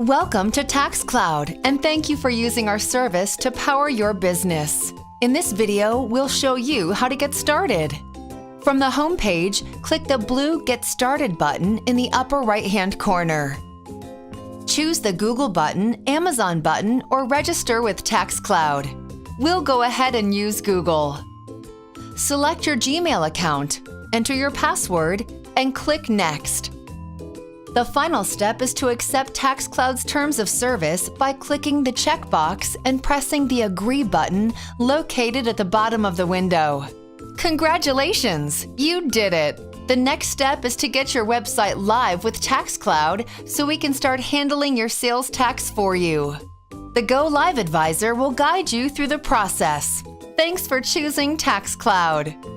Welcome to TaxCloud, and thank you for using our service to power your business. In this video, we'll show you how to get started. From the home page, click the blue Get Started button in the upper right-hand corner. Choose the Google button, Amazon button, or Register with TaxCloud. We'll go ahead and use Google. Select your Gmail account, enter your password, and click Next. The final step is to accept TaxCloud's terms of service by clicking the checkbox and pressing the Agree button located at the bottom of the window. Congratulations! You did it! The next step is to get your website live with TaxCloud so we can start handling your sales tax for you. The Go Live advisor will guide you through the process. Thanks for choosing TaxCloud.